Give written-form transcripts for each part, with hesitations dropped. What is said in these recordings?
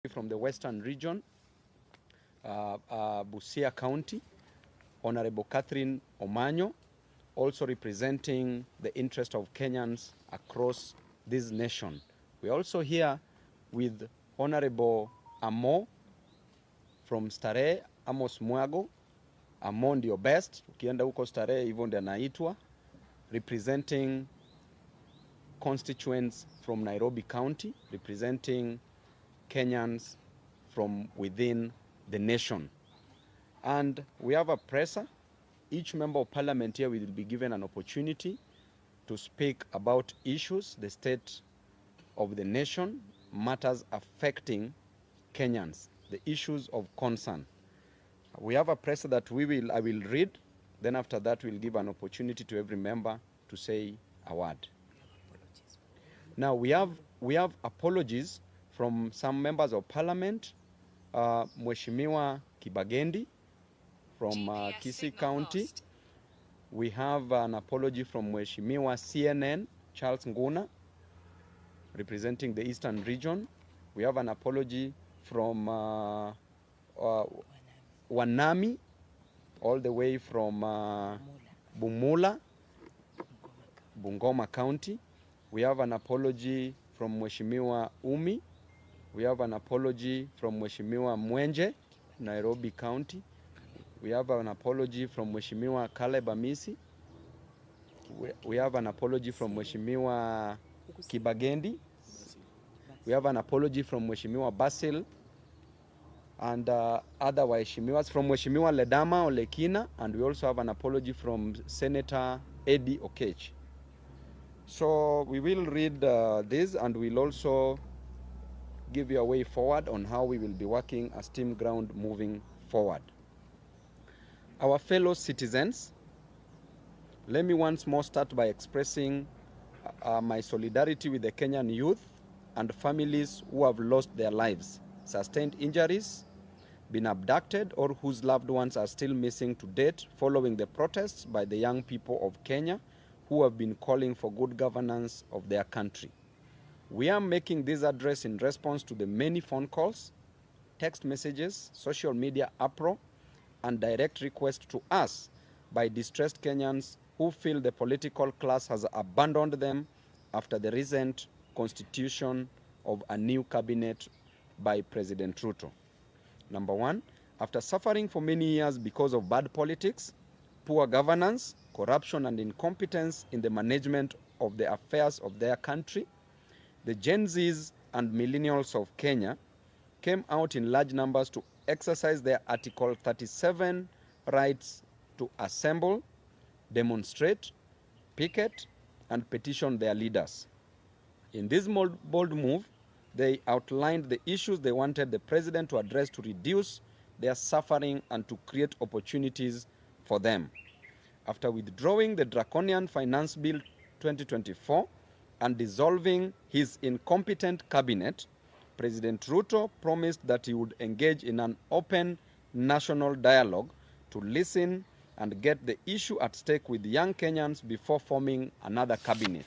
from the Western region, Busia County, Honorable Catherine Omanyo, also representing the interest of Kenyans across this nation. We're also here with Honorable Amo from Starehe, Amos Mwago. Amo ndio best, ukienda huko Starehe hivyo ndio anaitwa, representing constituents from Nairobi County, representing Kenyans from within the nation. And we have a presser. Each member of parliament here will be given an opportunity to speak about issues, the state of the nation, matters affecting Kenyans, the issues of concern. We have a presser that I will read, then after that we'll give an opportunity to every member to say a word. Now we have apologies from some members of parliament. Mheshimiwa Kibagendi from Kisii County. We have an apology from Mheshimiwa CNN Charles Nguna, representing the Eastern region. We have an apology from Wanami, all the way from Bumula, Bungoma County. We have an apology from Mheshimiwa Umi. We have an apology from Mheshimiwa Mwenje, Nairobi County. We have an apology from Mheshimiwa Caleb Amisi. We have an apology from Mheshimiwa Kibagendi. We have an apology from Mheshimiwa Basil and other Waheshimiwas, from Mheshimiwa Ledama Olekina, and we also have an apology from Senator Eddie Okech. So we will read this, and we'll also give you a way forward on how we will be working as Team Ground moving forward. Our fellow citizens, let me once more start by expressing my solidarity with the Kenyan youth and families who have lost their lives, sustained injuries, been abducted, or whose loved ones are still missing to date following the protests by the young people of Kenya who have been calling for good governance of their country. We are making this address in response to the many phone calls, text messages, social media uproar, and direct requests to us by distressed Kenyans who feel the political class has abandoned them after the recent constitution of a new cabinet by President Ruto. Number one, after suffering for many years because of bad politics, poor governance, corruption, and incompetence in the management of the affairs of their country, the Gen Zs and millennials of Kenya came out in large numbers to exercise their Article 37 rights to assemble, demonstrate, picket, and petition their leaders. In this bold move, they outlined the issues they wanted the president to address to reduce their suffering and to create opportunities for them. After withdrawing the draconian Finance Bill 2024 and dissolving his incompetent cabinet, President Ruto promised that he would engage in an open national dialogue to listen and get the issue at stake with young Kenyans before forming another cabinet.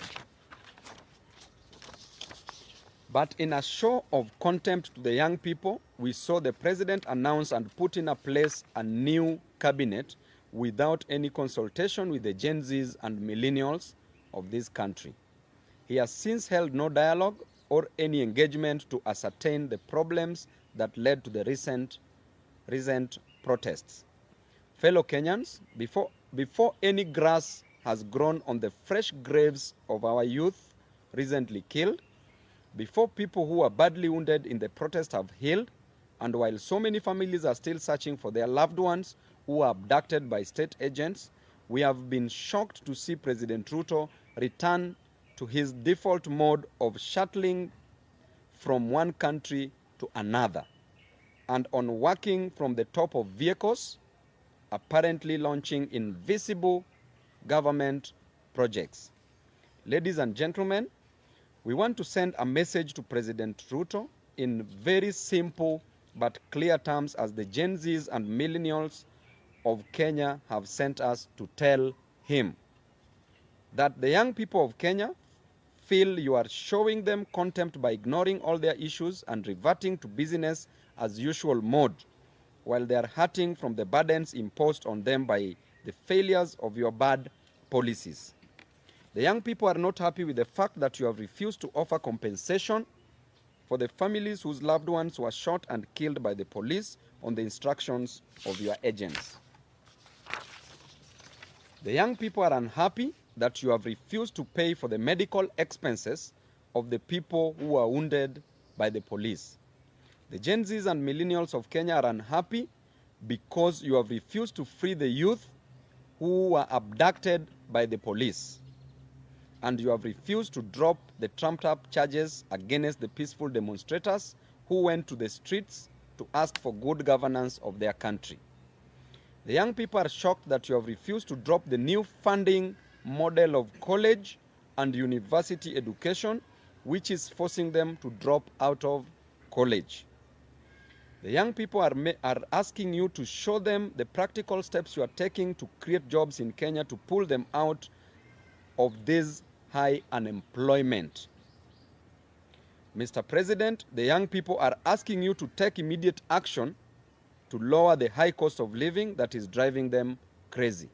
But in a show of contempt to the young people, we saw the president announce and put in place a new cabinet without any consultation with the Gen Zs and millennials of this country. He has since held no dialogue or any engagement to ascertain the problems that led to the recent protests. Fellow Kenyans, before any grass has grown on the fresh graves of our youth recently killed, before people who were badly wounded in the protest have healed, and while so many families are still searching for their loved ones who were abducted by state agents, we have been shocked to see President Ruto return to his default mode of shuttling from one country to another and on working from the top of vehicles, apparently launching invisible government projects. Ladies and gentlemen, we want to send a message to President Ruto in very simple but clear terms, as the Gen Zs and millennials of Kenya have sent us to tell him that the young people of Kenya feel you are showing them contempt by ignoring all their issues and reverting to business as usual mode, while they are hurting from the burdens imposed on them by the failures of your bad policies. The young people are not happy with the fact that you have refused to offer compensation for the families whose loved ones were shot and killed by the police on the instructions of your agents. The young people are unhappy that you have refused to pay for the medical expenses of the people who were wounded by the police. The Gen Zs and millennials of Kenya are unhappy because you have refused to free the youth who were abducted by the police. And you have refused to drop the trumped-up charges against the peaceful demonstrators who went to the streets to ask for good governance of their country. The young people are shocked that you have refused to drop the new funding model of college and university education, which is forcing them to drop out of college. The young people are asking you to show them the practical steps you are taking to create jobs in Kenya to pull them out of this high unemployment. Mr. President, the young people are asking you to take immediate action to lower the high cost of living that is driving them crazy.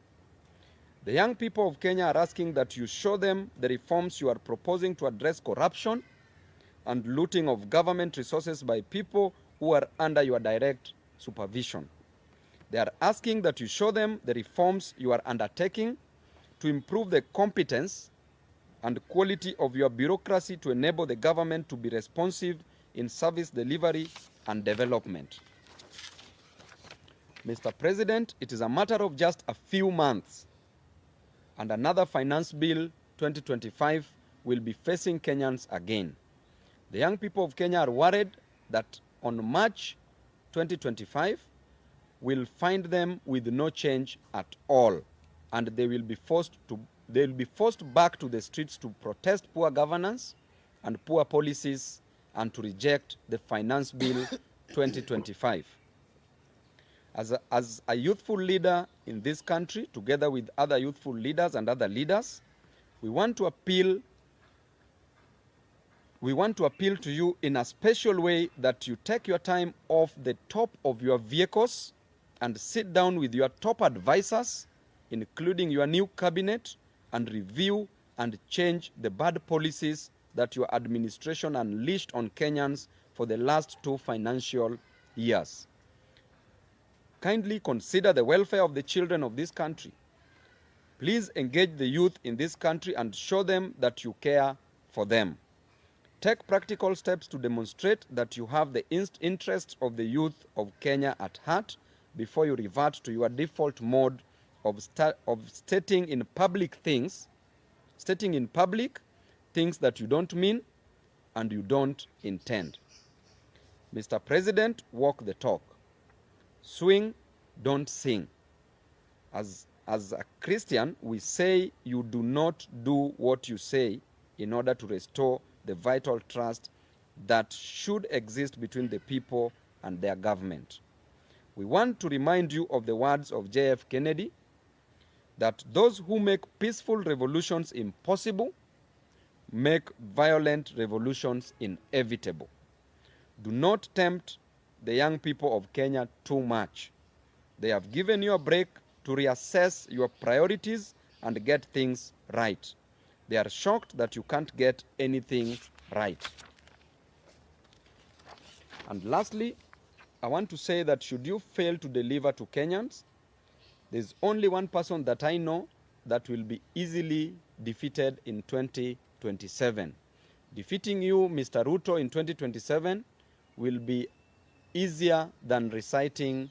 The young people of Kenya are asking that you show them the reforms you are proposing to address corruption and looting of government resources by people who are under your direct supervision. They are asking that you show them the reforms you are undertaking to improve the competence and quality of your bureaucracy to enable the government to be responsive in service delivery and development. Mr. President, it is a matter of just a few months and another Finance Bill 2025 will be facing Kenyans again. The young people of Kenya are worried that on March 2025 will find them with no change at all, and they will be forced back to the streets to protest poor governance and poor policies and to reject the Finance Bill 2025. As a youthful leader in this country, together with other youthful leaders and other leaders, we want to appeal to you in a special way that you take your time off the top of your vehicles and sit down with your top advisors, including your new cabinet, and review and change the bad policies that your administration unleashed on Kenyans for the last 2 financial years. Kindly consider the welfare of the children of this country. Please engage the youth in this country and show them that you care for them. Take practical steps to demonstrate that you have the interests of the youth of Kenya at heart before you revert to your default mode of stating in public things that you don't mean and you don't intend. Mr. President, walk the talk. Swing, don't sing. As a Christian, we say you do not do what you say in order to restore the vital trust that should exist between the people and their government. We want to remind you of the words of J.F. Kennedy, that those who make peaceful revolutions impossible make violent revolutions inevitable. Do not tempt the young people of Kenya too much. They have given you a break to reassess your priorities and get things right. They are shocked that you can't get anything right. And lastly, I want to say that should you fail to deliver to Kenyans, there's only one person that I know that will be easily defeated in 2027. Defeating you, Mr. Ruto, in 2027 will be easier than reciting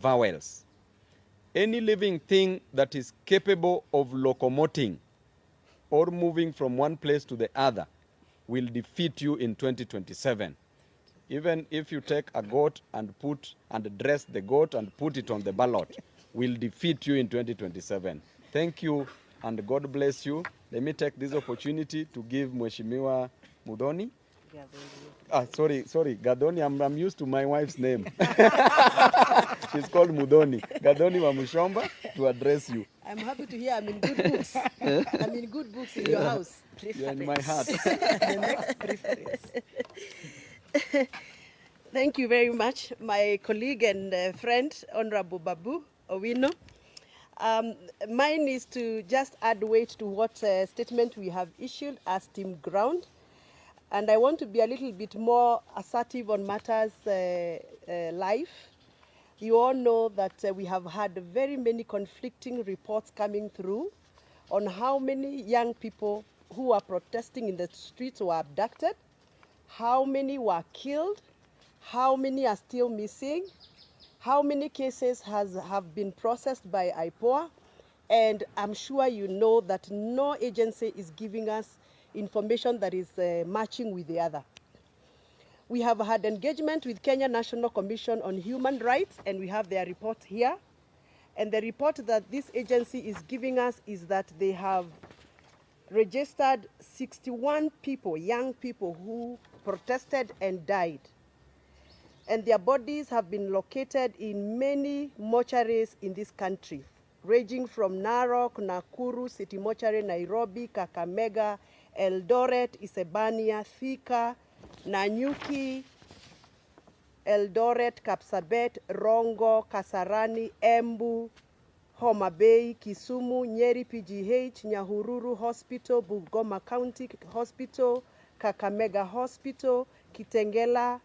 vowels. Any living thing that is capable of locomoting or moving from one place to the other will defeat you in 2027. Even if you take a goat and dress the goat and put it on the ballot, will defeat you in 2027. Thank you and God bless you. Let me take this opportunity to give Mheshimiwa Muthoni Sorry, Gathoni. I'm used to my wife's name. She's called Mudhoni. Gathoni wa Muchomba to address you. I'm happy to hear I'm in good books. I'm in good books in your house. You're in my heart. The next preference. Thank you very much, my colleague and friend, Honorable Babu Owino. Mine is to just add weight to what statement we have issued as Team Ground. And I want to be a little bit more assertive on matters live. You all know that we have had very many conflicting reports coming through on how many young people who are protesting in the streets were abducted, how many were killed, how many are still missing, how many cases have been processed by IPOA, and I'm sure you know that no agency is giving us information that is matching with the other. We have had engagement with Kenya National Commission on Human Rights, and we have their report here. And the report that this agency is giving us is that they have registered 61 people, young people who protested and died. And their bodies have been located in many mortuaries in this country, ranging from Narok, Nakuru, City Mortuary, Nairobi, Kakamega, Eldoret, Isebania, Thika, Nanyuki, Eldoret, Kapsabet, Rongo, Kasarani, Embu, Homa Bay, Kisumu, Nyeri PGH, Nyahururu Hospital, Bungoma County Hospital, Kakamega Hospital, Kitengela,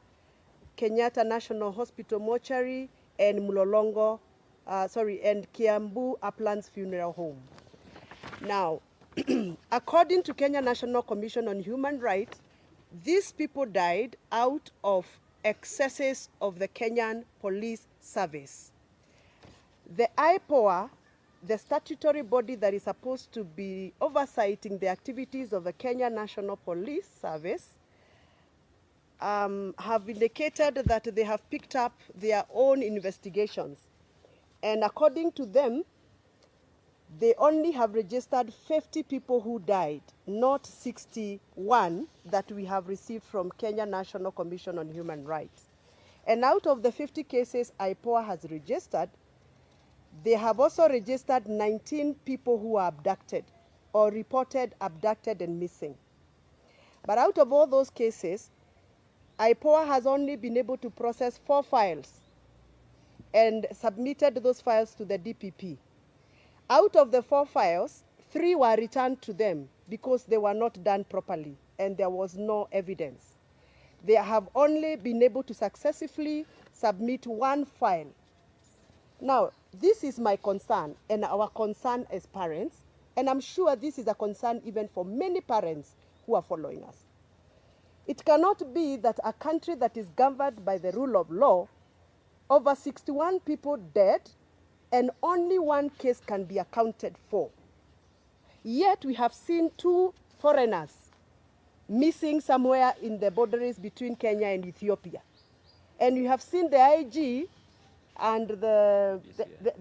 Kenyatta National Hospital Mortuary, and Mulolongo, and Kiambu Uplands Funeral Home. Now, according to Kenya National Commission on Human Rights, these people died out of excesses of the Kenyan Police Service. The IPOA, the statutory body that is supposed to be oversighting the activities of the Kenya National Police Service, have indicated that they have picked up their own investigations. And according to them, they only have registered 50 people who died, not 61 that we have received from Kenya National Commission on Human Rights. And out of the 50 cases IPOA has registered, they have also registered 19 people who are abducted or reported abducted and missing. But out of all those cases, IPOA has only been able to process 4 files and submitted those files to the DPP. Out of the 4 files, 3 were returned to them because they were not done properly and there was no evidence. They have only been able to successfully submit 1 file. Now, this is my concern and our concern as parents, and I'm sure this is a concern even for many parents who are following us. It cannot be that a country that is governed by the rule of law, over 61 people dead, and only 1 case can be accounted for. Yet we have seen 2 foreigners missing somewhere in the boundaries between Kenya and Ethiopia. And we have seen the IG and the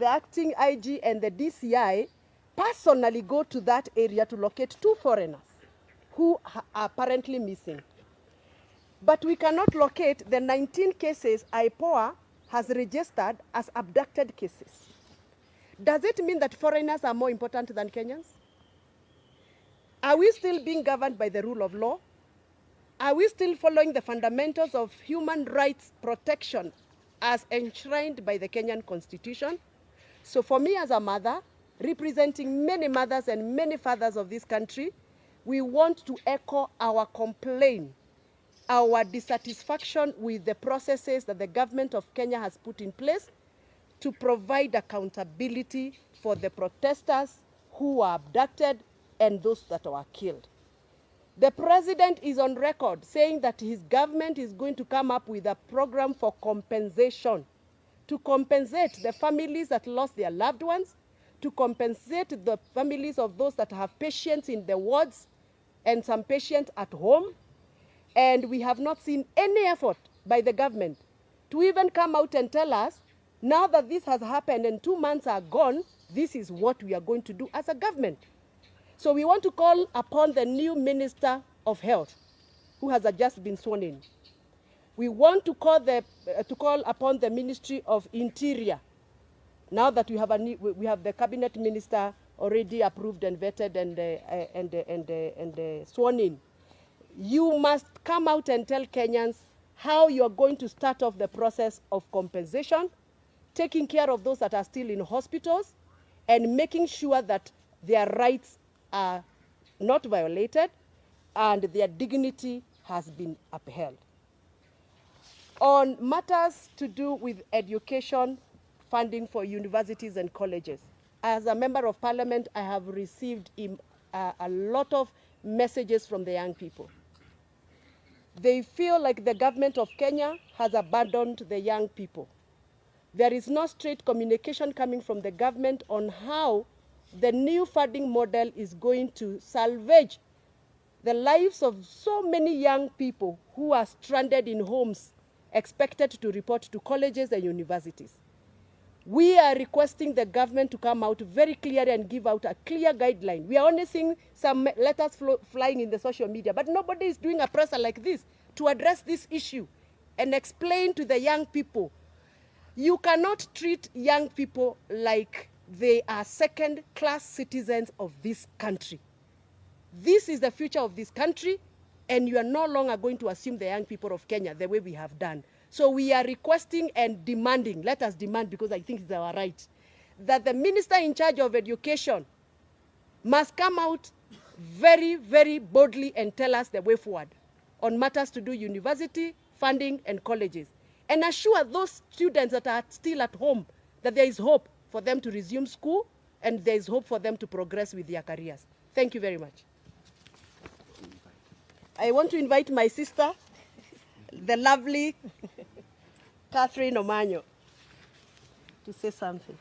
acting IG and the DCI personally go to that area to locate 2 foreigners who are apparently missing. But we cannot locate the 19 cases IPOA has registered as abducted cases. Does it mean that foreigners are more important than Kenyans? Are we still being governed by the rule of law? Are we still following the fundamentals of human rights protection as enshrined by the Kenyan Constitution? So for me as a mother, representing many mothers and many fathers of this country, we want to echo our complaint, our dissatisfaction with the processes that the government of Kenya has put in place to provide accountability for the protesters who were abducted and those that were killed. The president is on record saying that his government is going to come up with a program for compensation, to compensate the families that lost their loved ones, to compensate the families of those that have patients in the wards and some patients at home. And we have not seen any effort by the government to even come out and tell us, now that this has happened and 2 months are gone, this is what we are going to do as a government. So we want to call upon the new Minister of Health who has just been sworn in. We want to call upon the Ministry of Interior, now that we have the cabinet minister already approved and vetted and sworn in. You must come out and tell Kenyans how you are going to start off the process of compensation, taking care of those that are still in hospitals, and making sure that their rights are not violated and their dignity has been upheld. On matters to do with education, funding for universities and colleges, as a member of parliament, I have received a lot of messages from the young people. They feel like the government of Kenya has abandoned the young people. There is no straight communication coming from the government on how the new funding model is going to salvage the lives of so many young people who are stranded in homes, expected to report to colleges and universities. We are requesting the government to come out very clearly and give out a clear guideline. We are only seeing some letters flying in the social media, but nobody is doing a presser like this to address this issue and explain to the young people. You cannot treat young people like they are second-class citizens of this country. This is the future of this country, and you are no longer going to assume the young people of Kenya the way we have done. So we are requesting and demanding, let us demand because I think it's our right, that the minister in charge of education must come out very, very boldly and tell us the way forward on matters to do university, funding, and colleges, and assure those students that are still at home that there is hope for them to resume school and there is hope for them to progress with their careers. Thank you very much. I want to invite my sister, the lovely Catherine Omanyo, to say something.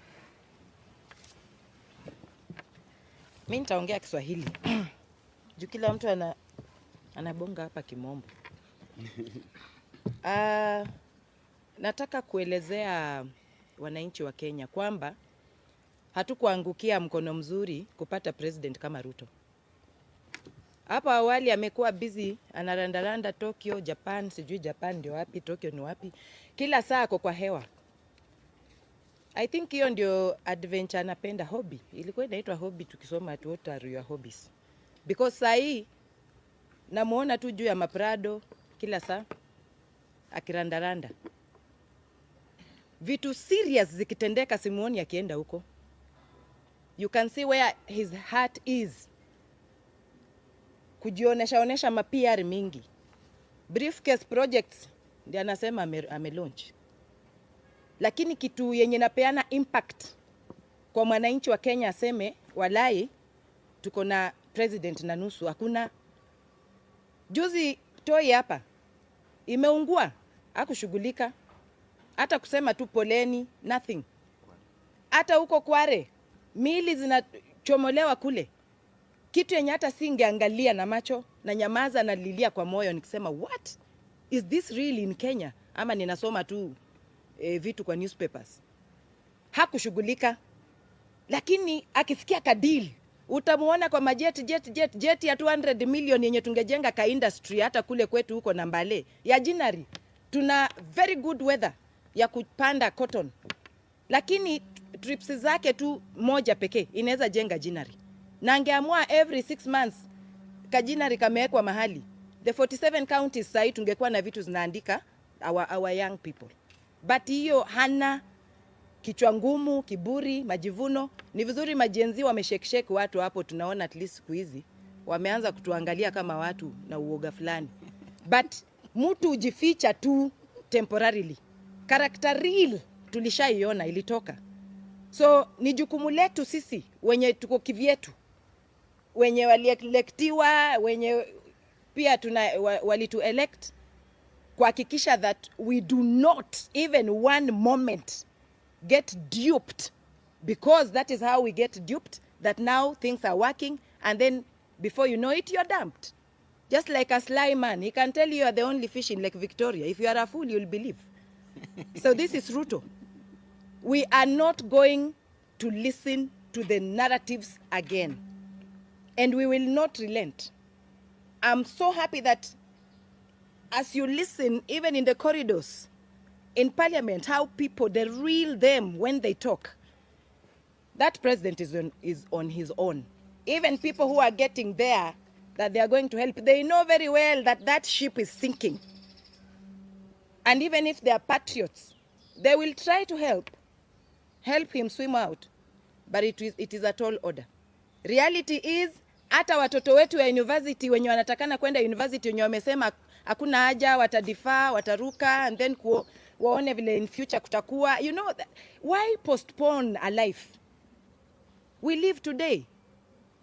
Mimi nitaongea Kiswahili. Juu kila mtu anabonga hapa kimombo. Nataka kuelezea wananchi wa Kenya kwamba hatukuangukia mkono mzuri kupata president kama Ruto. Hapa awali amekuwa busy anarandaranda Tokyo, Japan, sijui Japan ndio wapi, Tokyo ni wapi. Kila saa ako kwa hewa. I think hiyo ndio adventure anapenda, hobby. Ilikuwa inaitwa hobby tukisoma at what are your hobbies. Because saa hii namuona tu juu ya maprado kila saa akirandaranda. Vitu serious zikitendeka simuoni akienda huko. You can see where his heart is. Kujionesha ma-PR mingi. Briefcase projects ndio anasema ame-launch. Lakini kitu yenye napeana impact kwa mwananchi wa Kenya aseme walai tuko na president na nusu, hakuna. Juzi toi hapa imeungua, hakushughulika. Hata kusema tu poleni, nothing. Hata huko Kware mili zinachomolewa kule. Kitu yenye hata singeangalia na macho na nyamaza na lilia kwa moyo nikisema what is this really in Kenya, ama ninasoma tu vitu kwa newspapers. Hakushughulika. Lakini akisikia kadili utamuona kwa jet ya 200 million yenye tungejenga ka industry hata kule kwetu huko na Mbale ya Jinari. Tuna very good weather ya kupanda cotton. Lakini trips zake tu moja pekee inaweza jenga Jinari. Na angeamua every 6 months kajinari kamewekwa mahali. The 47 counties sasa tungekuwa na vitu zinaandika our young people. But hiyo hana, kichwa ngumu, kiburi, majivuno. Ni vizuri majenzi wameshekesheke watu hapo, tunaona at least siku hizi wameanza kutuangalia kama watu na uoga fulani. But mtu ujificha tu temporarily. Character real tulishaiona ilitoka. So ni jukumu letu sisi wenye tuko kivyetu, wenye walielektiwa, wenye pia walitu elect, kuhakikisha that we do not even one moment get duped, because that is how we get duped, that now things are working and then before you know it you're dumped. Just like a sly man, he can tell you are the only fish in Lake Victoria. If you are a fool, you'll believe. So this is Ruto. We are not going to listen to the narratives again. And we will not relent. I'm so happy that as you listen, even in the corridors, in parliament, how people, the real them, when they talk, that president is on his own. Even people who are getting there, that they are going to help, they know very well that that ship is sinking. And even if they are patriots, they will try to help him swim out. But it is a tall order. Reality is, hata watoto wetu ya university wenye wanatakana kwenda university wenye wamesema hakuna haja, watadifaa, wataruka, and then waone vile in future kutakuwa. You know, why postpone a life? We live today.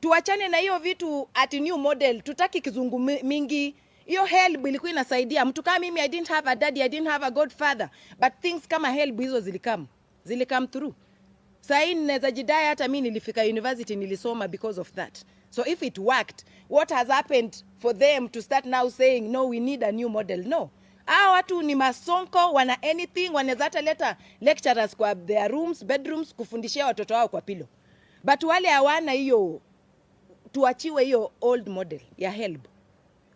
Tuachane na hiyo vitu at new model. Tutaki kizungu mingi. Hiyo help ilikuwa inasaidia. Mtu kama mimi, I didn't have a daddy, I didn't have a godfather. But things kama help hizo zilikam through. Sahi ninaweza jidai hata mimi nilifika university nilisoma because of that. So if it worked, what has happened for them to start now saying, no, we need a new model? No. Hao watu ni masonko, wana anything, wanaweza hata leta lecturers kwa their rooms, bedrooms, kufundishia watoto wao kwa pilo. But wale hawana hiyo, tuachiwe hiyo old model ya help.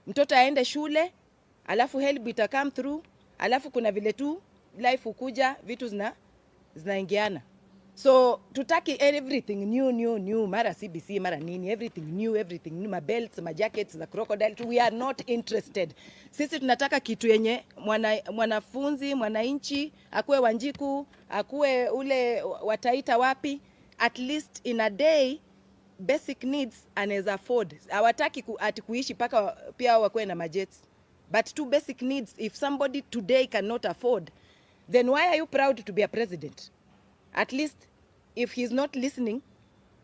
Mtoto aende shule, alafu help ita come through, alafu kuna vile tu life ukuja, vitu zinaingiana. So tutaki everything new, mara CBC, mara nini, everything new, ma belts, ma jackets, za crocodile. We are not interested. Sisi tunataka kitu yenye mwanafunzi, mwananchi, akuwe Wanjiku, akuwe ule wataita wapi, at least in a day, basic needs anaweza afford. Hawataki kuishi paka pia wakuwe na majets. But two basic needs, if somebody today cannot afford, then why are you proud to be a president? At least, if he's not listening,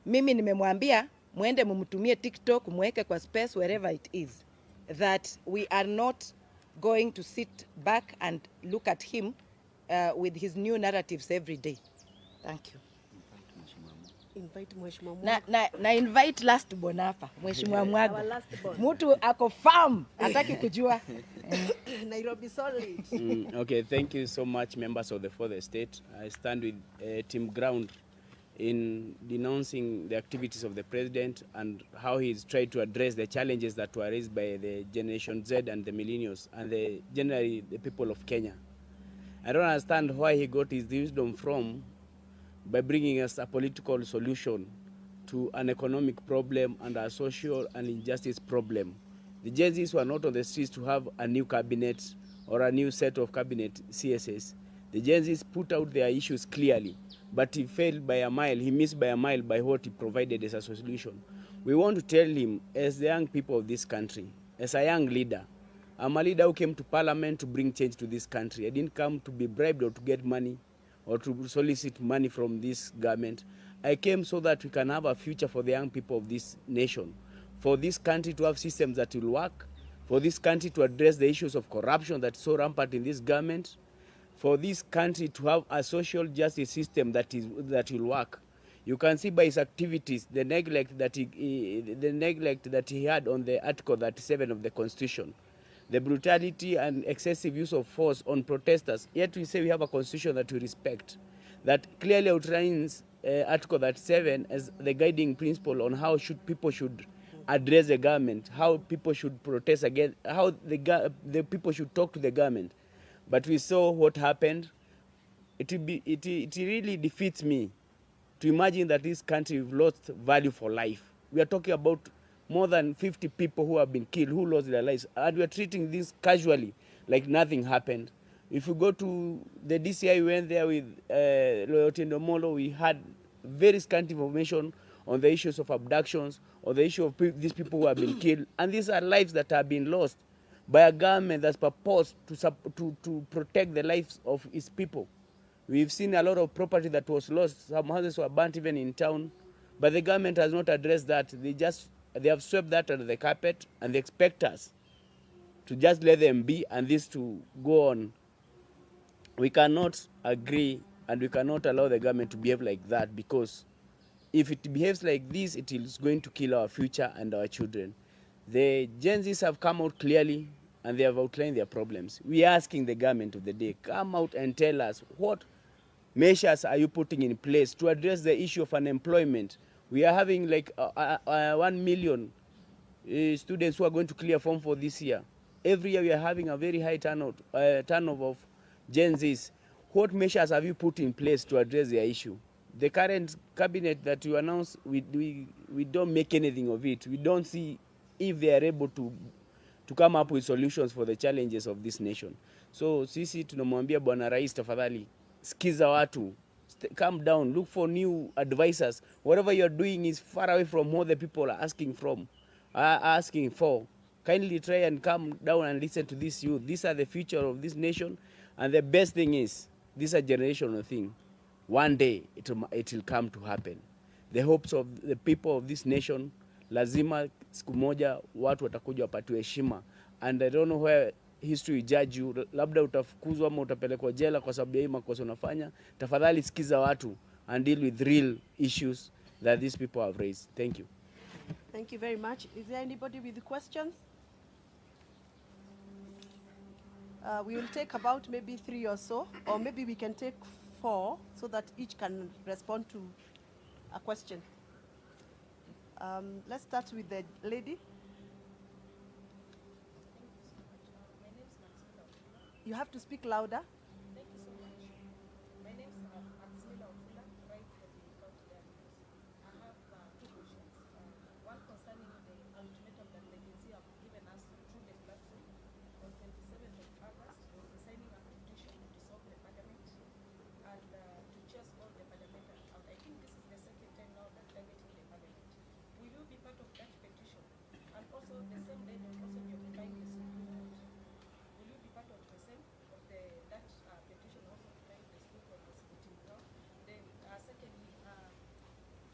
mimi nimemwambia, muende mumutumie TikTok, muweke kwa space, wherever it is, that we are not going to sit back and look at him with his new narratives every day. Thank you. Invite Mheshimiwa. Na invite last born hapa, Mheshimiwa Mwago. Our last born. Mtu ako farm, hataki kujua. Nairobi solid. Okay, thank you so much, members of the fourth estate. I stand with Team Ground in denouncing the activities of the president and how he's tried to address the challenges that were raised by the Generation Z and the millennials and generally the people of Kenya. I don't understand why he got his wisdom from by bringing us a political solution to an economic problem and a social and injustice problem. The Gen Zs were not on the streets to have a new cabinet or a new set of cabinet CSS. The Gen Zs put out their issues clearly, but he failed by a mile. He missed by a mile by what he provided as a solution. We want to tell him, as the young people of this country, as a young leader, I'm a leader who came to parliament to bring change to this country. I didn't come to be bribed or to get money or to solicit money from this government. I came so that we can have a future for the young people of this nation, for this country to have systems that will work, for this country to address the issues of corruption that's so rampant in this government, for this country to have a social justice system that will work. You can see by his activities the neglect that he had on the Article 37 of the Constitution, the brutality and excessive use of force on protesters. Yet we say we have a constitution that we respect, that clearly outlines Article 37 as the guiding principle on how people should address the government, how people should protest against, how the people should talk to the government. But we saw what happened. It really defeats me to imagine that this country has lost value for life. We are talking about more than 50 people who have been killed, who lost their lives, and we are treating this casually, like nothing happened. If you go to the DCI, we went there with Loyalty Ndomolo, we had very scant information on the issues of abductions, or the issue of these people who have been killed, and these are lives that have been lost by a government that's purposed to protect the lives of its people. We've seen a lot of property that was lost. Some houses were burnt even in town, but the government has not addressed that. They have swept that under the carpet, and they expect us to just let them be and this to go on. We cannot agree, and we cannot allow the government to behave like that, because if it behaves like this, it is going to kill our future and our children. The Gen Zs have come out clearly, and they have outlined their problems. We are asking the government of the day, come out and tell us, what measures are you putting in place to address the issue of unemployment? We are having like 1 million students who are going to clear form for this year. every year we are having a very high turnover of Gen Zs. What measures have you put in place to address their issue? The current cabinet that you announced, we don't make anything of it. We don't see if they are able to come up with solutions for the challenges of this nation. So sisi tunamwambia Bwana Rais, tafadhali sikiza watu, calm down, look for new advisors. Whatever you are doing is far away from what the people are asking for. Kindly try and calm down and listen to this youth. These are the future of this nation, and the best thing is, this is a generational thing. One day it will come to happen. The hopes of the people of this nation, lazima siku moja watu watakuja wapatiwe heshima. And I don't know where history judge you. Labda utafukuzwa ama utapelekwa jela kwa sababu ya hii makosa unafanya. Tafadhali sikiza watu and deal with real issues that these people have raised. Thank you. Thank you very much. Is there anybody with questions? We will take about maybe 3 or so, or maybe we can take 4 so that each can respond to a question. Let's start with the lady. You have to speak louder. Thank you so much. My name is Maximila Ofula, right from the KTNNews. I have 2 questions. One concerning the ultimatum that the agency have given us through the platform. On 27th of August, we'll be signing a petition to dissolve the parliament and to chase all the parliamentary out. I think this is the second time now that they're getting the parliament. Will you be part of that petition? And also the same day will also be occupying the Supreme Court. Will you be part of the same of that petition also occupying the Supreme Court as voting ground? Then secondly,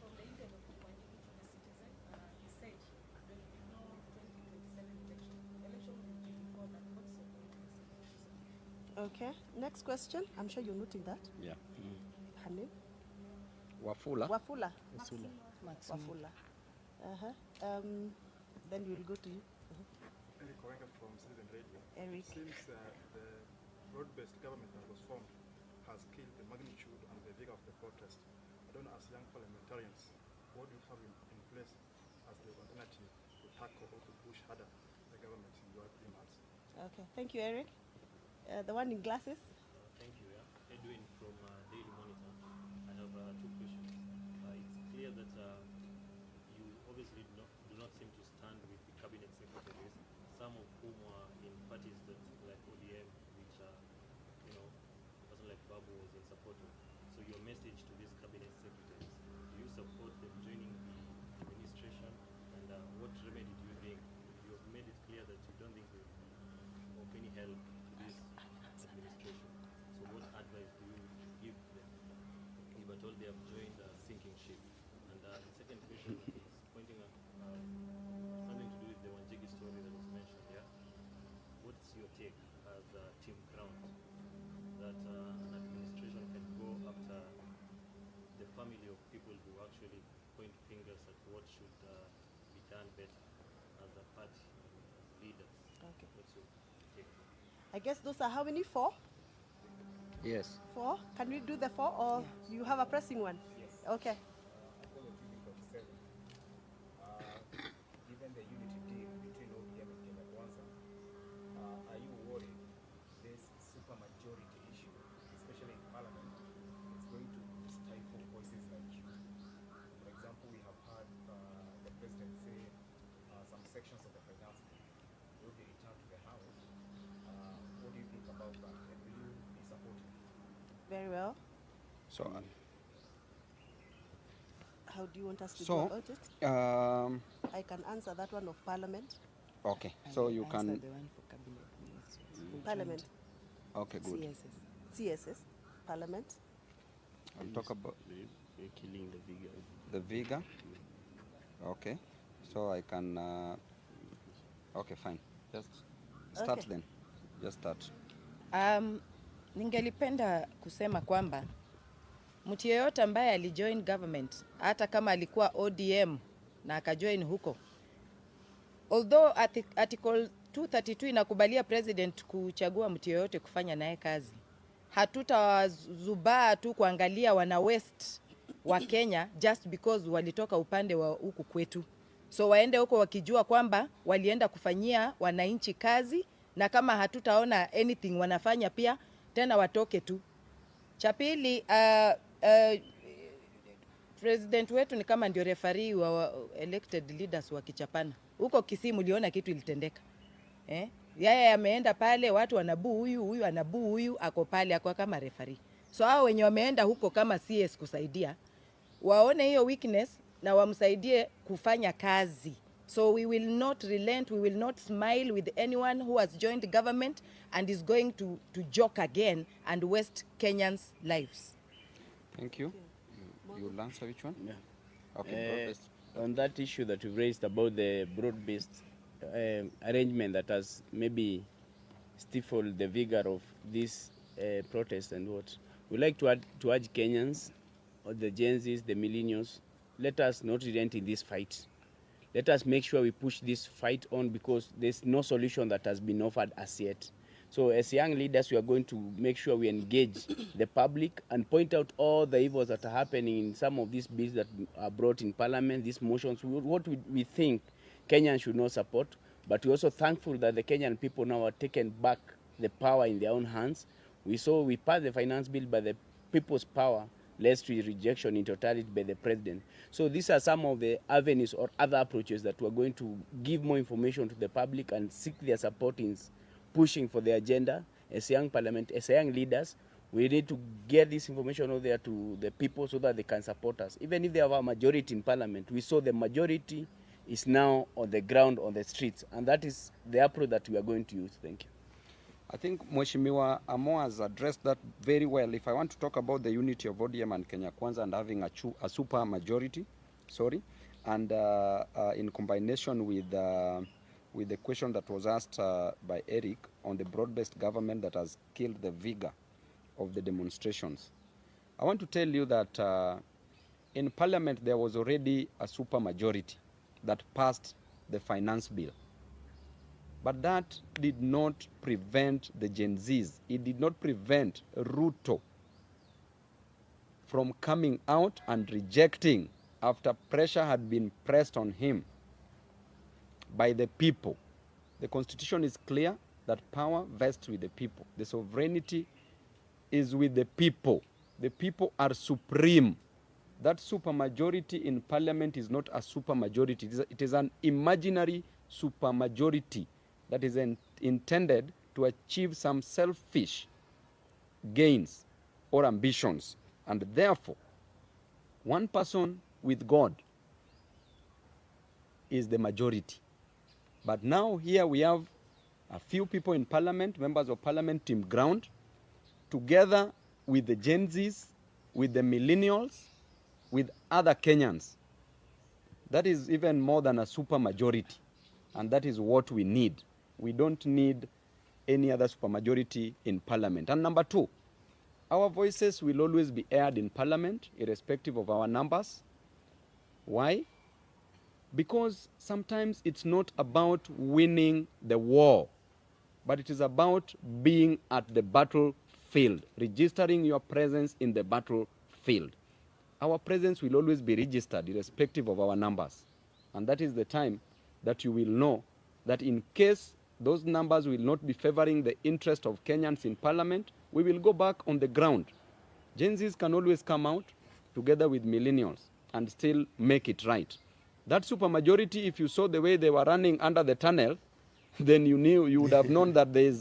from the interview of Balindiway to the Citizen, he said there will be no 2027 election. Election will be before that. What's your point? Okay. Next question. I'm sure you're noting that. Yeah. Her name? Wafula. Wafula. Maximila. Wafula. Then we'll go to you. Eric from Citizen Radio. Eric. Since the road-based government that was formed has killed the magnitude and the vigor of the protest, I don't know, as young parliamentarians, what do you have in place as the alternative to tackle or to push harder the government in your remarks? Okay. Thank you, Eric. The one in glasses. Thank you. Yeah. Edwin from Daily Monitor. I have 2 questions. It's clear that you obviously do not seem to stand with the cabinet secretaries, some of whom are in parties that like ODM, which a person like Babu was in support of. So your message to these cabinet secretaries, do you support them joining the administration? And what remedy do you think? You have made it clear that you don't think they will be of any help to this administration. So what advice do you give them if at all they have joined a sinking ship? And the second question is pointing at something to do with the Wanjigi story that was mentioned here. What's your take as Team Ground that an administration can go after the family of people who actually point fingers at what should be done better as a party, as leaders? Okay. What's your take? I guess those are how many? 4? Yes. 4? Can we do the 4 or you have a pressing one? Yes. Okay. Given the unity deal between ODM and Kenya Kwanza, are you worried this supermajority issue, especially in Parliament, is going to stifle voices like you? For example, we have heard the President say some sections of the finance bill will be returned to the House. What do you think about that? And will you be supporting? Very well. So, How do you want us to So, go about it? I can answer that one of Parliament. okay. So you Answer can. the one for cabinet ministers. Parliament. Okay, good. CSS. CSS. Parliament. I'll talk about They're killing the vigor. the vigor. Okay. So I can. Okay, fine. Just start Okay. then. Just start. Ningelipenda kusema kwamba mtu yeyote ambaye alijoin government, hata kama alikuwa ODM na akajoin huko, although article 232 inakubalia president kuchagua mtu yeyote kufanya naye kazi, hatutazubaa tu kuangalia wana west wa Kenya just because walitoka upande wa huku kwetu. So waende huko wakijua kwamba walienda kufanyia wananchi kazi na kama hatutaona anything wanafanya pia tena watoke tu. Cha pili, president wetu ni kama ndio referee wa elected leaders wa kichapana. Huko Kisii mliona kitu ilitendeka. Yeye ameenda pale, watu wanabuu huyu anabuu huyu, ako pale ako kama referee. So hao wenye wameenda huko kama CS kusaidia, waone hiyo weakness na wamsaidie kufanya kazi. So we will not relent, we will not smile with anyone who has joined the government and is going to joke again and waste Kenyans' lives. Thank you. You'll answer which one? Yeah. Okay, broad-based. On that issue that you've raised about the broad-based arrangement that has maybe stifled the vigor of this protest and what, we like to urge Kenyans, or the Gen Zs, the millennials, let us not relent in this fight. Let us make sure we push this fight on, because there's no solution that has been offered as yet. So as young leaders, we are going to make sure we engage the public and point out all the evils that are happening in some of these bills that are brought in Parliament, these motions, what we think Kenyans should not support. But we're also thankful that the Kenyan people now are taken back the power in their own hands. We passed the finance bill by the people's power, led to rejection in totality by the president. So these are some of the avenues or other approaches that we're going to give more information to the public and seek their support in pushing for the agenda. As young parliament, as young leaders, we need to get this information out there to the people so that they can support us. Even if they have a majority in parliament, we saw the majority is now on the ground, on the streets, and that is the approach that we are going to use. Thank you. I think Mheshimiwa Amo has addressed that very well. If I want to talk about the unity of ODM and Kenya Kwanza and having a super majority, and in combination with the question that was asked by Eric on the broad-based government that has killed the vigor of the demonstrations, I want to tell you that in Parliament there was already a super majority that passed the finance bill. But that did not prevent the Gen Zs. It did not prevent Ruto from coming out and rejecting after pressure had been pressed on him by the people. The Constitution is clear that power vests with the people. The sovereignty is with the people. The people are supreme. That supermajority in Parliament is not a supermajority. It is an imaginary supermajority that is intended to achieve some selfish gains or ambitions. And therefore, one person with God is the majority. But now here we have a few people in Parliament, members of Parliament, Team Ground, together with the Gen Zs, with the millennials, with other Kenyans. That is even more than a supermajority. And that is what we need. We don't need any other supermajority in Parliament. And number two, our voices will always be heard in Parliament, irrespective of our numbers. Why? Because sometimes it's not about winning the war, but it is about being at the battlefield, registering your presence in the battlefield. Our presence will always be registered, irrespective of our numbers. And that is the time that you will know that in case those numbers will not be favoring the interest of Kenyans in Parliament, we will go back on the ground. Gen Zs can always come out together with millennials and still make it right. That supermajority, if you saw the way they were running under the tunnel, then you would have known that there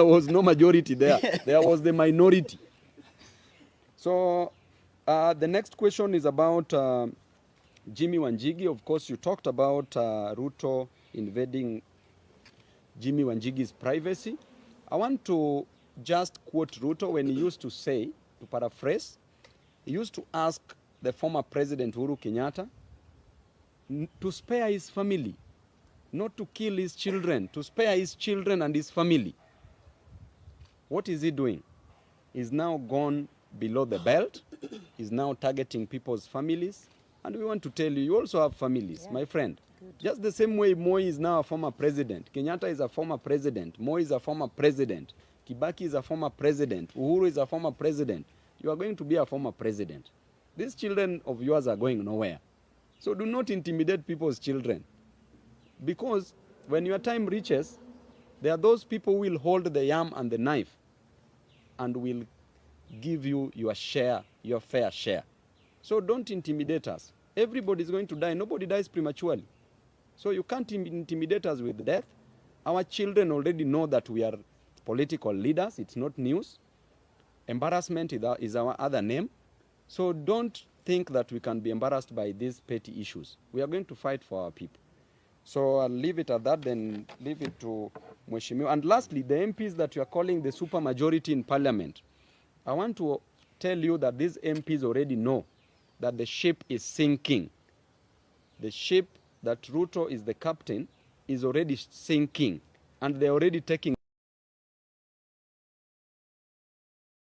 was no majority there. There was the minority. So the next question is about Jimmy Wanjigi. Of course, you talked about Ruto invading Jimmy Wanjigi's privacy. I want to just quote Ruto when he used to say, to paraphrase, he used to ask the former President Uhuru Kenyatta to spare his family, not to kill his children, to spare his children and his family. What is he doing? He's now gone below the belt. He's now targeting people's families. And we want to tell you, you also have families, my friend. Good. Just the same way Moi is now a former president. Kenyatta is a former president. Moi is a former president. Kibaki is a former president. Uhuru is a former president. You are going to be a former president. These children of yours are going nowhere. So do not intimidate people's children. Because when your time reaches, There are those people who will hold the yam and the knife and will give you your share, your fair share. So don't intimidate us. Everybody is going to die. Nobody dies prematurely. So you can't intimidate us with death. Our children already know that we are political leaders. It's not news. Embarrassment is our other name. So don't think that we can be embarrassed by these petty issues. We are going to fight for our people. So I'll leave it at that, then leave it to Mheshimiwa. And lastly, the MPs that you are calling the supermajority in parliament, I want to tell you that these MPs already know that the ship is sinking. The ship that Ruto is the captain is already sinking, and they're already taking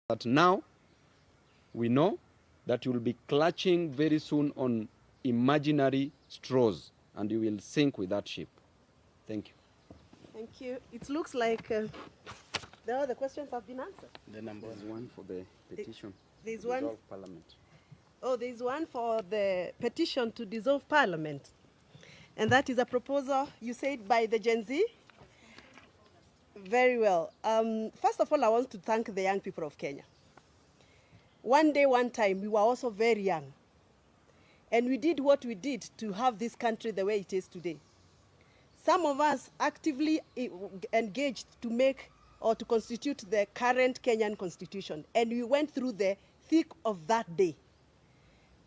that. Now we know that you will be clutching very soon on imaginary straws, and you will sink with that ship. Thank you. Thank you. It looks like all the questions have been answered. The number one for the petition. There's to one. dissolve Parliament. Oh, there's one for the petition to dissolve Parliament. And that is a proposal, you said, by the Gen Z? Very well. First of all, I want to thank the young people of Kenya. One day, one time, we were also very young. And we did what we did to have this country the way it is today. Some of us actively engaged to make or to constitute the current Kenyan constitution. And we went through the thick of that day.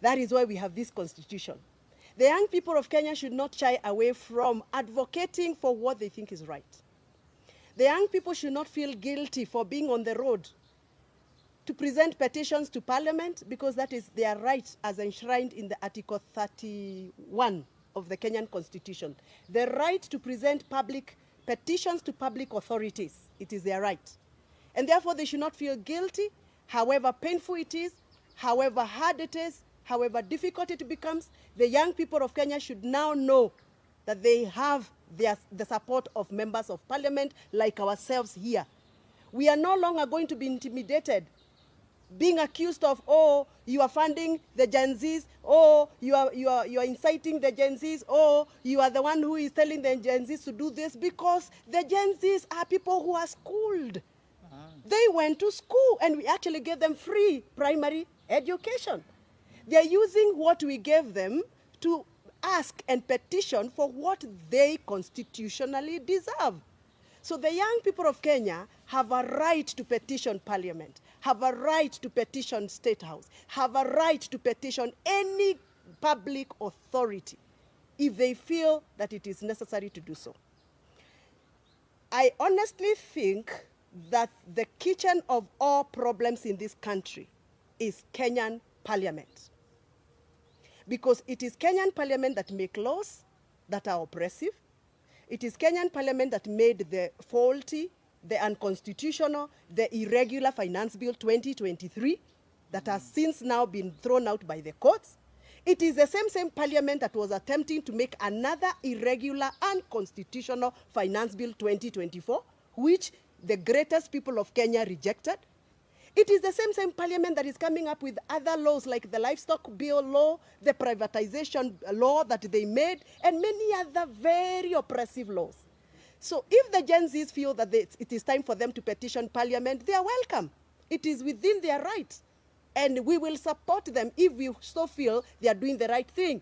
That is why we have this constitution. The young people of Kenya should not shy away from advocating for what they think is right. The young people should not feel guilty for being on the road to present petitions to Parliament, because that is their right as enshrined in the Article 31 of the Kenyan Constitution. The right to present public petitions to public authorities. It is their right. And therefore they should not feel guilty, however painful it is, however hard it is, however difficult it becomes. The young people of Kenya should now know that they have the support of members of Parliament like ourselves here. We are no longer going to be intimidated, being accused of, oh, you are funding the Gen Zs, oh, you are inciting the Gen Zs, oh, you are the one who is telling the Gen Zs to do this, because the Gen Zs are people who are schooled. They went to school, and we actually gave them free primary education. They are using what we gave them to ask and petition for what they constitutionally deserve. So the young people of Kenya have a right to petition Parliament, have a right to petition State House, have a right to petition any public authority if they feel that it is necessary to do so. I honestly think that the kitchen of all problems in this country is Kenyan Parliament. Because it is Kenyan Parliament that make laws that are oppressive. It is Kenyan Parliament that made the faulty, the unconstitutional, the irregular Finance Bill 2023 that has since now been thrown out by the courts. It is the same Parliament that was attempting to make another irregular, unconstitutional Finance Bill 2024, which the greatest people of Kenya rejected. It is the same Parliament that is coming up with other laws like the livestock bill law, the privatization law that they made, and many other very oppressive laws. So if the Gen Zs feel that it is time for them to petition Parliament, they are welcome. It is within their rights. And we will support them if we so feel they are doing the right thing.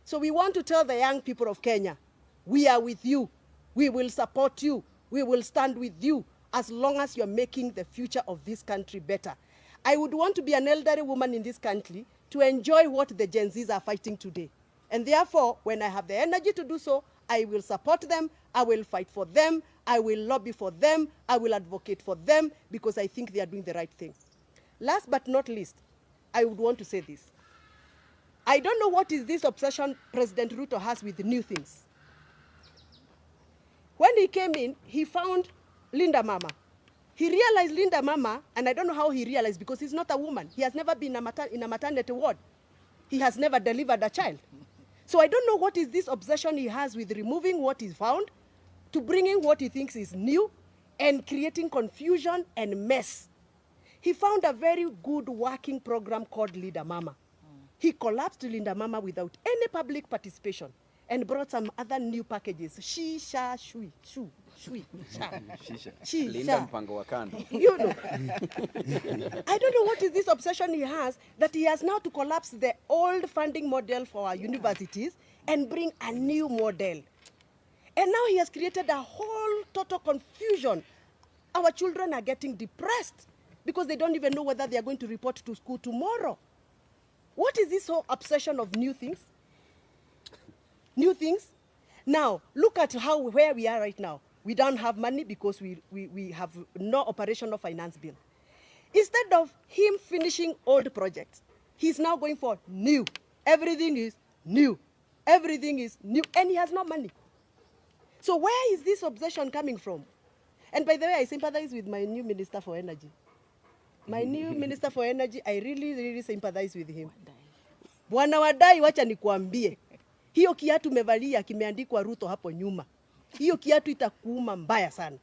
So we want to tell the young people of Kenya, we are with you. We will support you. We will stand with you, as long as you're making the future of this country better. I would want to be an elderly woman in this country to enjoy what the Gen Zs are fighting today. And therefore, when I have the energy to do so, I will support them, I will fight for them, I will lobby for them, I will advocate for them, because I think they are doing the right thing. Last but not least, I would want to say this. I don't know what is this obsession President Ruto has with new things. When he came in, he found Linda Mama. He realized Linda Mama, and I don't know how he realized, because he's not a woman. He has never been in a maternity ward. He has never delivered a child. So I don't know what is this obsession he has with removing what he found to bringing what he thinks is new and creating confusion and mess. He found a very good working program called Linda Mama. He collapsed Linda Mama without any public participation and brought some other new packages. She, sha, shui, shu. Linda mpango wa kando. You know, I don't know what is this obsession he has, that he has now to collapse the old funding model for our universities and bring a new model. And now he has created a whole total confusion. Our children are getting depressed because they don't even know whether they are going to report to school tomorrow. What is this whole obsession of new things? New things? Now, look at where we are right now. We don't have money because we have no operational finance bill. Instead of him finishing old projects, he's now going for new. Everything is new. Everything is new, and he has no money. So where is this obsession coming from? And by the way, I sympathize with my new Minister for Energy. My new Minister for Energy, I really sympathize with him. Bwana Wadai, wacha nikuambie. Hiyo kiatu mevalia kimeandikwa Ruto hapo nyuma. Hiyo kiatu itakuuma mbaya sana.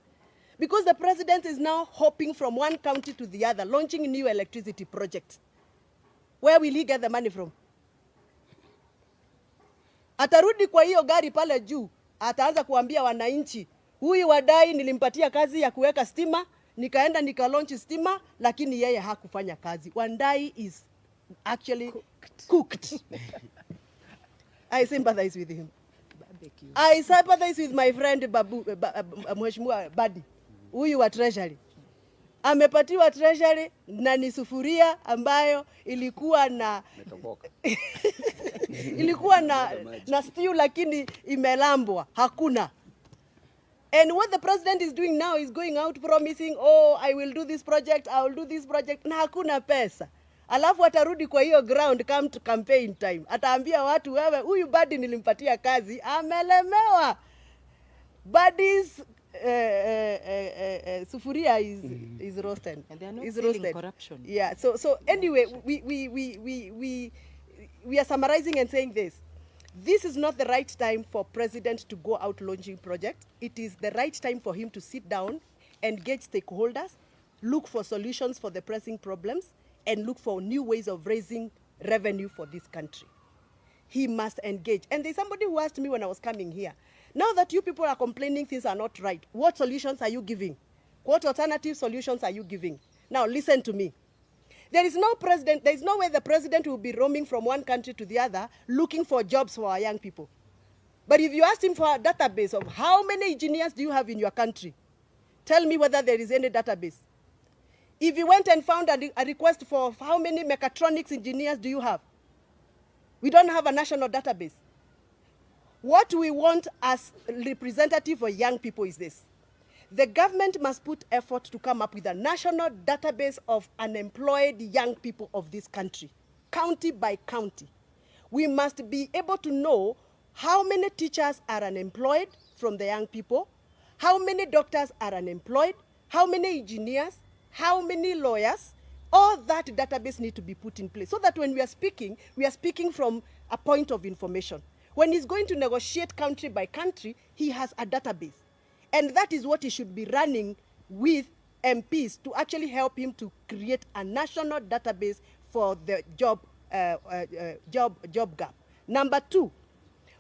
Because the president is now hopping from one county to the other, launching new electricity projects. Where will he get the money from? Atarudi kwa hiyo gari pale juu, ataanza kuambia wananchi, huyu Wadai nilimpatia kazi ya kuweka stima, nikaenda nikalaunch stima, lakini yeye hakufanya kazi. Wadai is actually cooked. I sympathize with him. I sympathize with my friend Babu, Mheshimiwa Badi, huyu wa Treasury. Amepatiwa Treasury na ni sufuria ambayo ilikuwa na ilikuwa na stew lakini imelambwa, hakuna. And what the president is doing now is going out promising, oh, I will do this project, I will do this project, na hakuna pesa. Alafu atarudi kwa hiyo ground come to campaign time. Ataambia watu, wewe huyu Badi nilimpatia kazi, amelemewa. Badi's sufuria is roasted. And they are not is feeling roasted. corruption. Yeah. So anyway, we are summarizing and saying this. This is not the right time for president to go out launching projects. It is the right time for him to sit down, engage stakeholders, look for solutions for the pressing problems, and look for new ways of raising revenue for this country. He must engage. And there's somebody who asked me when I was coming here, now that you people are complaining things are not right, what solutions are you giving? What alternative solutions are you giving? Now listen to me. There is no way the president will be roaming from one country to the other looking for jobs for our young people. But if you ask him for a database of how many engineers do you have in your country, tell me whether there is any database. If you went and found a request for how many mechatronics engineers do you have, we don't have a national database. What we want as representative of young people is this. The government must put effort to come up with a national database of unemployed young people of this country, county by county. We must be able to know how many teachers are unemployed from the young people, how many doctors are unemployed, how many engineers, how many lawyers. All that database need to be put in place so that when we are speaking from a point of information. When he's going to negotiate country by country, he has a database. And that is what he should be running with MPs to actually help him to create a national database for the job gap. Number two,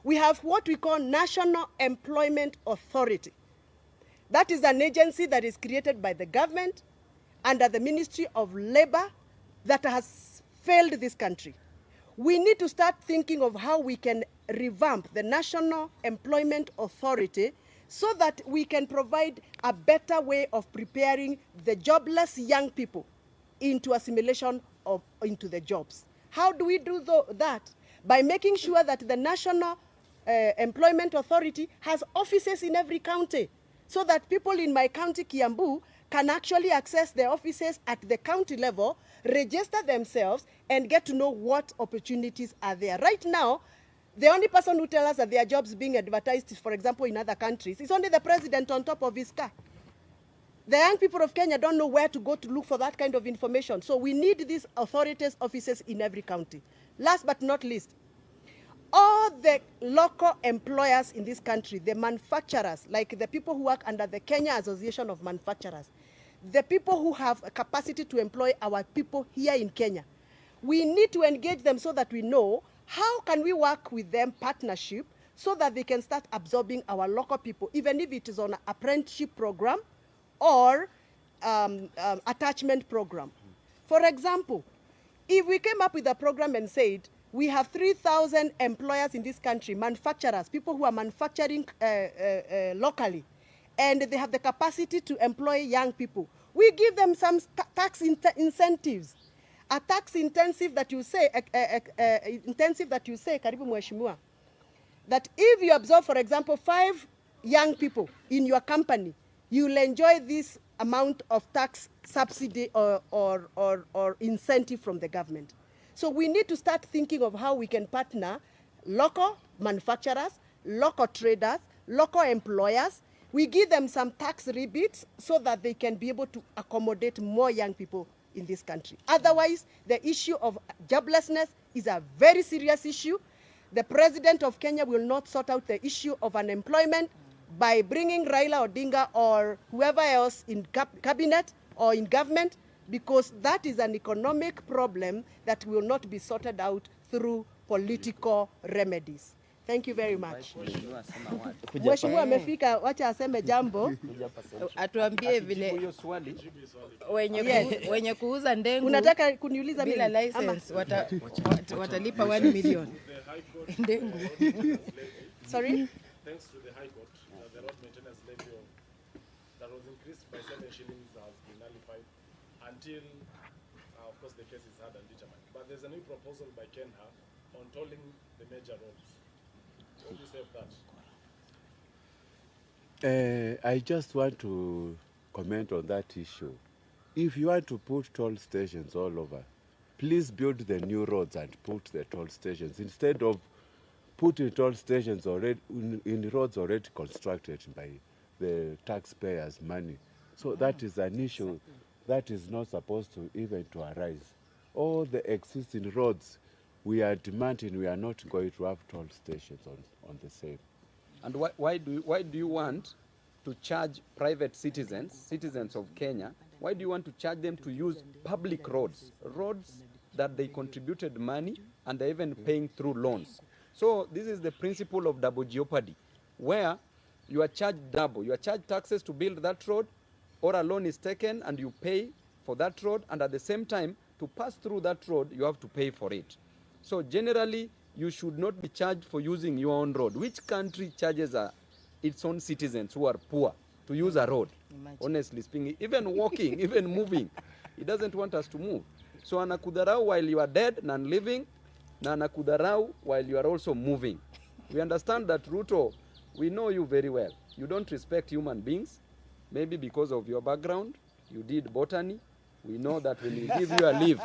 we have what we call National Employment Authority. That is an agency that is created by the government under the Ministry of Labor that has failed this country. We need to start thinking of how we can revamp the National Employment Authority so that we can provide a better way of preparing the jobless young people into assimilation into the jobs. How do we do that? By making sure that the National Employment Authority has offices in every county so that people in my county, Kiambu, can actually access the offices at the county level, register themselves, and get to know what opportunities are there. Right now, the only person who tells us that there are jobs being advertised, for example, in other countries, is only the president on top of his car. The young people of Kenya don't know where to go to look for that kind of information. So we need these authorities' offices in every county. Last but not least, all the local employers in this country, the manufacturers, like the people who work under the Kenya Association of Manufacturers, the people who have a capacity to employ our people here in Kenya, we need to engage them so that we know how can we work with them partnership so that they can start absorbing our local people, even if it is on an apprenticeship program or attachment program. For example, if we came up with a program and said, we have 3,000 employers in this country, manufacturers, people who are manufacturing locally, and they have the capacity to employ young people, we give them some tax incentives. A tax intensive that you say, Karibu Mheshimiwa, that if you absorb, for example, 5 young people in your company, you will enjoy this amount of tax subsidy or incentive from the government. So we need to start thinking of how we can partner local manufacturers, local traders, local employers. We give them some tax rebates so that they can be able to accommodate more young people in this country. Otherwise, the issue of joblessness is a very serious issue. The president of Kenya will not sort out the issue of unemployment by bringing Raila Odinga or whoever else in cabinet or in government, because that is an economic problem that will not be sorted out through political remedies. Thank you very much. Mheshimiwa amefika, wacha aseme jambo. Atuambie vile wenye kuuza ndengu unataka kuniuliza bila license watalipa 1 million. Ndengu. Sorry? Thanks to the High Court, the road maintenance levy that was increased by 7 shillings has been nullified until, of course, the case is heard and determined. But there's a new proposal by Kenha on tolling the major roads. What do you say of that? I just want to comment on that issue. If you want to put toll stations all over, please build the new roads and put the toll stations instead of putting toll stations already in roads already constructed by the taxpayers' money. So that is an issue that is not supposed to even to arise. All the existing roads, we are demanding we are not going to have toll stations on the same. And why do you want to charge private citizens of Kenya, why do you want to charge them to use public roads that they contributed money and they're even paying through loans? So this is the principle of double jeopardy, where you are charged double. You are charged taxes to build that road, or a loan is taken and you pay for that road, and at the same time, to pass through that road, you have to pay for it. So generally, you should not be charged for using your own road. Which country charges its own citizens who are poor to use a road? Imagine. Honestly speaking, even walking, even moving, it doesn't want us to move. So anakudharau while you are dead, non-living, na anakudharau while you are also moving. We understand that, Ruto, we know you very well. You don't respect human beings, maybe because of your background. You did botany. We know that when we give you a leaf,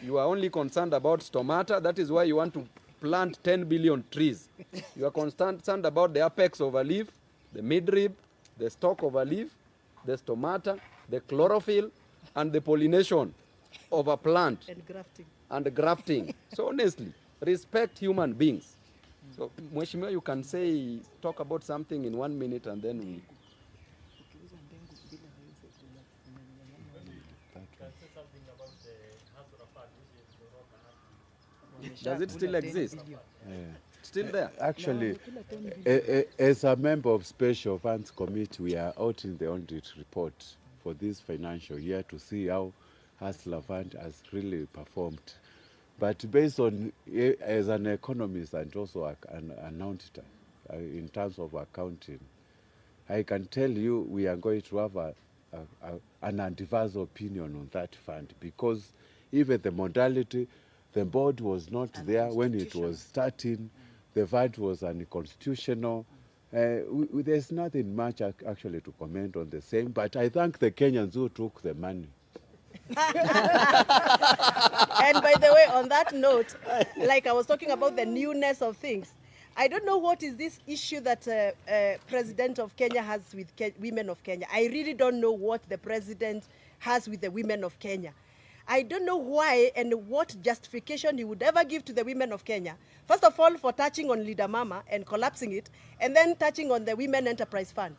you are only concerned about stomata. That is why you want to plant 10 billion trees. You are concerned about the apex of a leaf, the midrib, the stalk of a leaf, the stomata, the chlorophyll, and the pollination of a plant. And grafting. So honestly, respect human beings. So Mheshimiwa, you can talk about something in 1 minute and then we... Does it still exist? Still there? Actually, as a member of Special Funds Committee, we are out in the audit report for this financial year to see how Hustler Fund has really performed. But based on, as an economist and also an auditor, in terms of accounting, I can tell you we are going to have an adverse opinion on that fund, because even the modality, the board was not there when it was starting. The fund was unconstitutional. There's nothing much actually to comment on the same, but I thank the Kenyans who took the money. And by the way, on that note, like I was talking about the newness of things, I don't know what is this issue that President of Kenya has with women of Kenya. I really don't know what the president has with the women of Kenya. I don't know why and what justification he would ever give to the women of Kenya. First of all, for touching on Leader Mama and collapsing it, and then touching on the Women Enterprise Fund.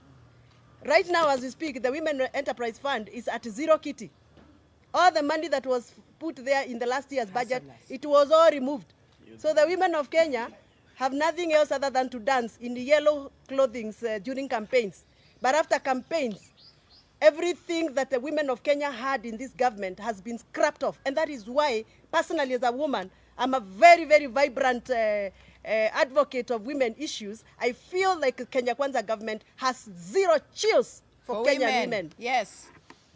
Right now, as we speak, the Women Enterprise Fund is at 0 kitty. All the money that was put there in the last year's budget, it was all removed. So the women of Kenya have nothing else other than to dance in the yellow clothing during campaigns. But after campaigns, everything that the women of Kenya had in this government has been scrapped off. And that is why, personally as a woman, I'm a very, very vibrant advocate of women issues. I feel like the Kenya Kwanza government has zero chills for Kenyan women. Yes.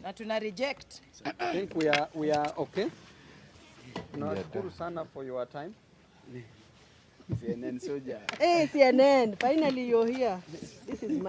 Na tuna reject. I think we are okay. Tunashukuru sana for your time. CNN soldier. Hey, CNN, finally you're here. This is my